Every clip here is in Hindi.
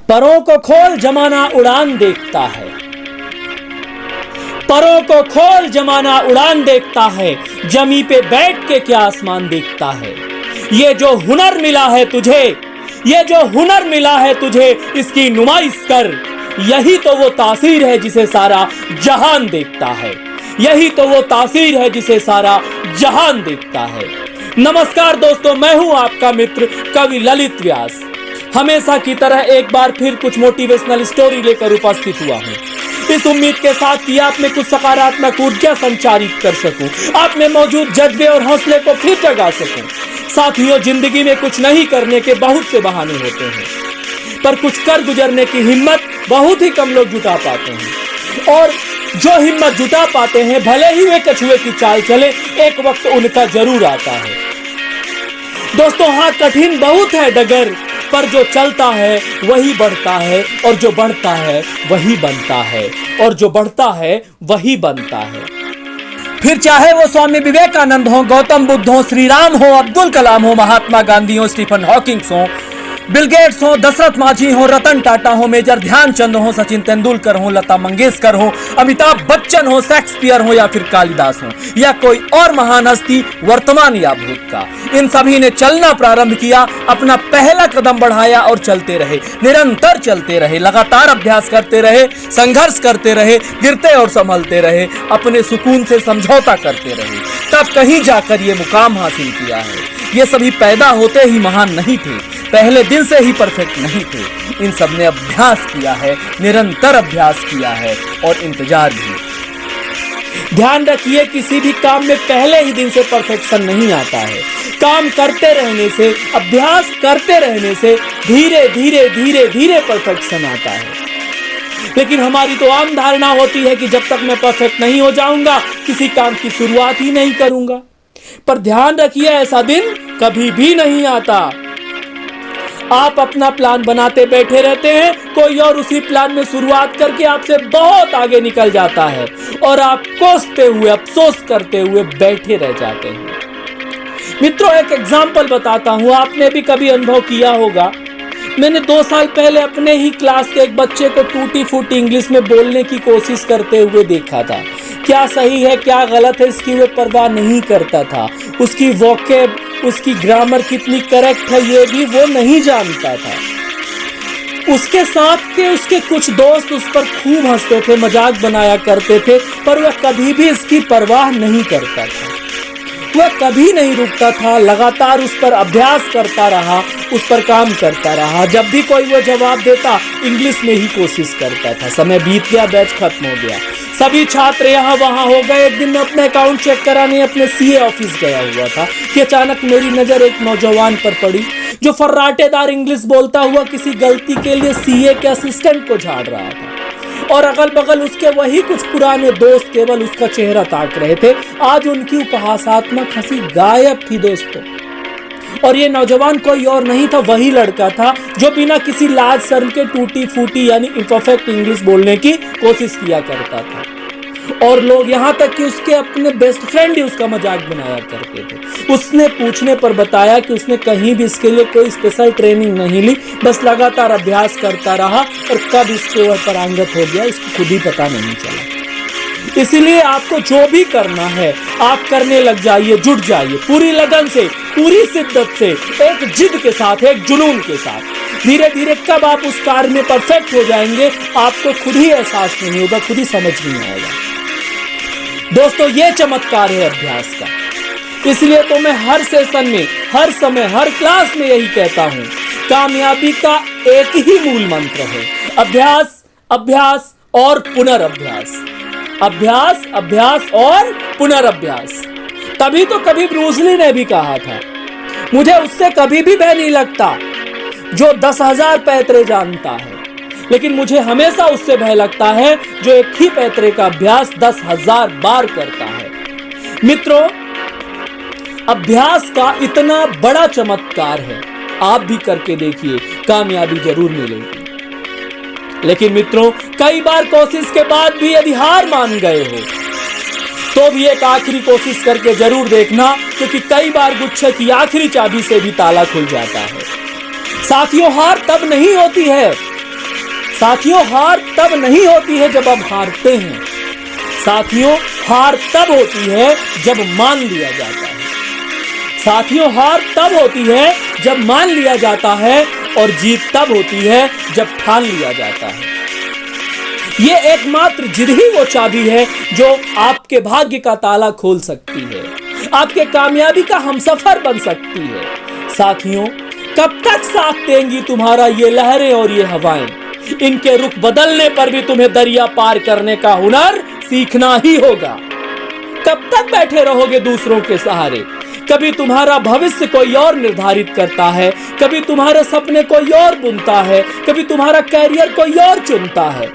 परों को खोल जमाना उड़ान देखता है, परों को खोल जमाना उड़ान देखता है, जमी पे बैठ के क्या आसमान देखता है। ये जो हुनर मिला है तुझे, ये जो हुनर मिला है तुझे, इसकी नुमाइश कर। यही तो वो तासीर है जिसे सारा जहान देखता है, यही तो वो तासीर है जिसे सारा जहान देखता है। नमस्कार दोस्तों, मैं हूं आपका मित्र कवि ललित व्यास। हमेशा की तरह एक बार फिर कुछ मोटिवेशनल स्टोरी लेकर उपस्थित हुआ हूं, इस उम्मीद के साथ कि आप में कुछ सकारात्मक ऊर्जा संचारित कर सकूं, आप में मौजूद जज्बे और हौसले को फिर जगा सकूं। साथियों, जिंदगी में कुछ नहीं करने के बहुत से बहाने होते हैं, पर कुछ कर गुजरने की हिम्मत बहुत ही कम लोग जुटा पाते हैं। और जो हिम्मत जुटा पाते हैं, भले ही वे कछुए की चाल चले, एक वक्त उनका जरूर आता है। दोस्तों, हाँ, कठिन बहुत है डगर, पर जो चलता है वही बढ़ता है, और जो बढ़ता है वही बनता है, और जो बढ़ता है वही बनता है। फिर चाहे वो स्वामी विवेकानंद हो, गौतम बुद्ध हो, श्री राम हो, अब्दुल कलाम हो, महात्मा गांधी हो, स्टीफन हॉकिंग हो, बिल गेट्स हो, दशरथ मांझी हो, रतन टाटा हो, मेजर ध्यानचंद हो, सचिन तेंदुलकर हो, लता मंगेशकर हो, अमिताभ बच्चन हो, शेक्सपियर हो, या फिर कालिदास हो, या कोई और महान हस्ती वर्तमान या भूत का, इन सभी ने चलना प्रारंभ किया, अपना पहला कदम बढ़ाया और चलते रहे, निरंतर चलते रहे, लगातार अभ्यास करते रहे, संघर्ष करते रहे, गिरते और संभलते रहे, अपने सुकून से समझौता करते रहे, तब कहीं जाकर ये मुकाम हासिल किया है। ये सभी पैदा होते ही महान नहीं थे, पहले दिन से ही परफेक्ट नहीं थे। इन सब ने अभ्यास किया है, निरंतर अभ्यास किया है, और इंतजार भी। ध्यान रखिए, किसी भी काम में पहले ही दिन से परफेक्शन नहीं आता है। काम करते रहने से, अभ्यास करते रहने से धीरे धीरे धीरे धीरे परफेक्शन आता है। लेकिन हमारी तो आम धारणा होती है कि जब तक मैं परफेक्ट नहीं हो जाऊंगा, किसी काम की शुरुआत ही नहीं करूंगा। पर ध्यान रखिए, ऐसा दिन कभी भी नहीं आता। आप अपना प्लान बनाते बैठे रहते हैं, कोई और उसी प्लान में शुरुआत करके आपसे बहुत आगे निकल जाता है, और आप कोसते हुए, अफसोस करते हुए बैठे रह जाते हैं। मित्रों, एक एग्जाम्पल बताता हूं, आपने भी कभी अनुभव किया होगा। मैंने 2 साल पहले अपने ही क्लास के एक बच्चे को टूटी फूटी इंग्लिश में बोलने की कोशिश करते हुए देखा था। क्या सही है क्या गलत है इसकी वो परवाह नहीं करता था। उसकी वोकैब, उसकी ग्रामर कितनी करेक्ट है ये भी वो नहीं जानता था। उसके साथ के उसके कुछ दोस्त उस पर खूब हंसते थे, मजाक बनाया करते थे, पर वह कभी भी इसकी परवाह नहीं करता था। वह कभी नहीं रुकता था, लगातार उस पर अभ्यास करता रहा, उस पर काम करता रहा। जब भी कोई वो जवाब देता, इंग्लिश में ही कोशिश करता था। समय बीत गया, बैच खत्म हो गया, सभी छात्र यहाँ वहाँ हो गए। एक दिन मैं अपना अकाउंट चेक कराने अपने सीए ऑफिस गया हुआ था कि अचानक मेरी नजर एक नौजवान पर पड़ी जो फर्राटेदार इंग्लिश बोलता हुआ किसी गलती के लिए सीए के असिस्टेंट को झाड़ रहा था, और अगल बगल उसके वही कुछ पुराने दोस्त केवल उसका चेहरा ताक रहे थे। आज उनकी उपहासात्मक हंसी गायब थी दोस्तों, और ये नौजवान कोई और नहीं था, वही लड़का था जो बिना किसी लाज शर्म के टूटी फूटी यानी इम्परफेक्ट इंग्लिश बोलने की कोशिश किया करता था। और लोग यहाँ तक कि उसके अपने बेस्ट फ्रेंड ही उसका मजाक बनाया करते थे। उसने पूछने पर बताया कि उसने कहीं भी इसके लिए कोई स्पेशल ट्रेनिंग नहीं ली, बस लगातार अभ्यास करता रहा, और कब इसके वह पारंगत हो गया इसको खुद ही पता नहीं चला। इसीलिए आपको जो भी करना है आप करने लग जाइए, जुट जाइए पूरी लगन से, पूरी शिद्दत से, एक जिद के साथ, एक जुनून के साथ। धीरे धीरे कब आप उस कार्य में परफेक्ट हो जाएंगे आपको खुद ही एहसास नहीं होगा, खुद ही समझ नहीं आएगा। दोस्तों, ये चमत्कार है अभ्यास का। इसलिए तो मैं हर सेशन में, हर समय, हर क्लास में यही कहता हूं, कामयाबी का एक ही मूल मंत्र है, अभ्यास, अभ्यास और पुनर्अभ्यास। अभ्यास, अभ्यास और पुनर्अभ्यास। तभी तो कभी ब्रूस ली ने भी कहा था, मुझे उससे कभी भी भय नहीं लगता जो 10,000 पैतरे जानता है, लेकिन मुझे हमेशा उससे भय लगता है जो एक ही पैतरे का अभ्यास 10,000 बार करता है। मित्रों, अभ्यास का इतना बड़ा चमत्कार है, आप भी करके देखिए, कामयाबी जरूर मिलेगी। लेकिन मित्रों, कई बार कोशिश के बाद भी यदि हार मान गए हो तो भी एक आखिरी कोशिश करके जरूर देखना, क्योंकि कई बार गुच्छे की आखिरी चाबी से भी ताला खुल जाता है। साथियों, हार तब नहीं होती है साथियों, हार तब नहीं होती है जब आप हारते हैं। साथियों, हार तब होती है जब मान लिया जाता है। साथियों, हार तब होती है जब मान लिया जाता है और जीत तब होती है जब ठान लिया जाता है। ये एकमात्र जिद ही वो चाबी है जो आपके भाग्य का ताला खोल सकती है, आपके कामयाबी का हमसफर बन सकती है। साथियों, कब तक साथ देंगी तुम्हारा ये लहरें और ये हवाएं? इनके रुख बदलने पर भी तुम्हें दरिया पार करने का हुनर सीखना ही होगा। कब तक बैठे रहोगे दूसरों के सहारे? कभी तुम्हारा भविष्य कोई और निर्धारित करता है, कभी तुम्हारे सपने कोई और बुनता है, कभी तुम्हारा कैरियर कोई और चुनता है।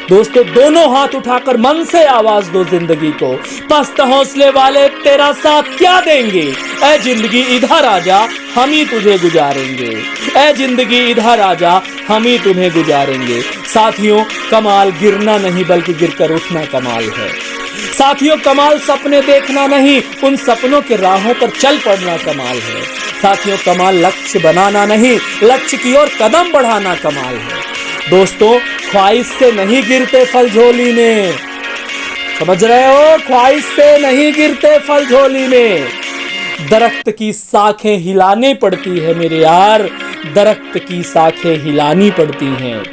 दोस्तों, दोनों हाथ उठाकर मन से आवाज दो जिंदगी को, पस्त हौसले वाले तेरा साथ क्या देंगे? ऐ जिंदगी इधर आजा, हम ही तुझे गुजारेंगे। ऐ जिंदगी इधर आजा, हम ही तुम्हें गुजारेंगे। साथियों, कमाल गिरना नहीं बल्कि गिरकर उठना कमाल है। साथियों, कमाल सपने देखना नहीं, उन सपनों के राहों पर चल पड़ना कमाल है। साथियों, कमाल लक्ष्य बनाना नहीं, लक्ष्य की ओर कदम बढ़ाना कमाल है। दोस्तों, ख्वाहिश से नहीं गिरते फल झोली में, समझ रहे हो? ख्वाहिश से नहीं गिरते फल झोली में। दरख्त की शाखें हिलानी पड़ती है मेरे यार, दरख्त की शाखें हिलानी पड़ती हैं।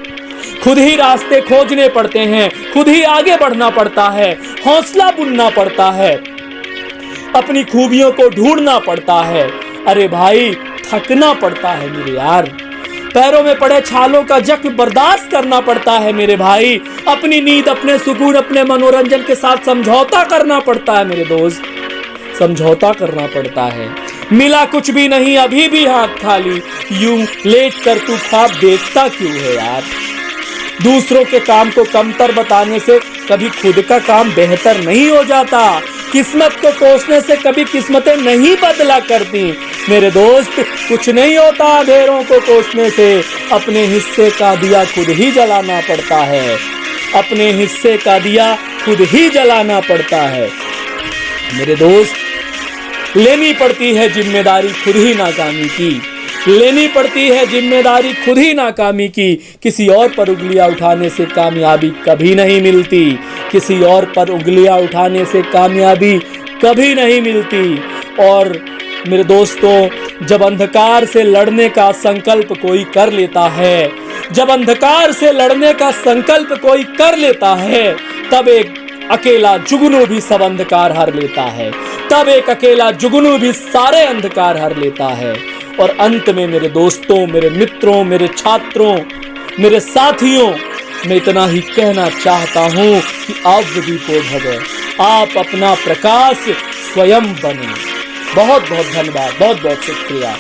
खुद ही रास्ते खोजने पड़ते हैं, खुद ही आगे बढ़ना पड़ता है, हौसला बुनना पड़ता है, अपनी खूबियों को ढूंढना पड़ता है। अरे भाई, थकना पड़ता है मेरे यार, पैरों में पड़े छालों का जख्म बर्दाश्त करना पड़ता है मेरे भाई। अपनी नींद, अपने सुकून, अपने मनोरंजन के साथ समझौता करना पड़ता है मेरे दोस्त, समझौता करना पड़ता है। मिला कुछ भी नहीं, अभी भी हाथ खाली, यूं लेट कर तू ख्वाब देखता क्यों है यार? दूसरों के काम को कमतर बताने से कभी खुद का काम बेहतर नहीं हो जाता। किस्मत को कोसने से कभी किस्मतें नहीं बदला करती मेरे दोस्त। कुछ नहीं होता अंधेरों को कोसने से, अपने हिस्से का दिया खुद ही जलाना पड़ता है। अपने हिस्से का दिया खुद ही जलाना पड़ता है मेरे दोस्त। लेनी पड़ती है जिम्मेदारी खुद ही नाकामी की, लेनी पड़ती है जिम्मेदारी खुद ही नाकामी की। किसी और पर उंगलियां उठाने से कामयाबी कभी नहीं मिलती, किसी और पर उंगलियां उठाने से कामयाबी कभी नहीं मिलती। और मेरे दोस्तों, जब अंधकार से लड़ने का संकल्प कोई कर लेता है, जब अंधकार से लड़ने का संकल्प कोई कर लेता है, तब एक अकेला जुगनू भी सब अंधकार हर लेता है, तब एक अकेला जुगनू भी सारे अंधकार हर लेता है। और अंत में मेरे दोस्तों, मेरे मित्रों, मेरे छात्रों, मेरे साथियों, मैं इतना ही कहना चाहता हूं कि अवदीपो भव, आप अपना प्रकाश स्वयं बने। बहुत बहुत धन्यवाद, बहुत बहुत शुक्रिया।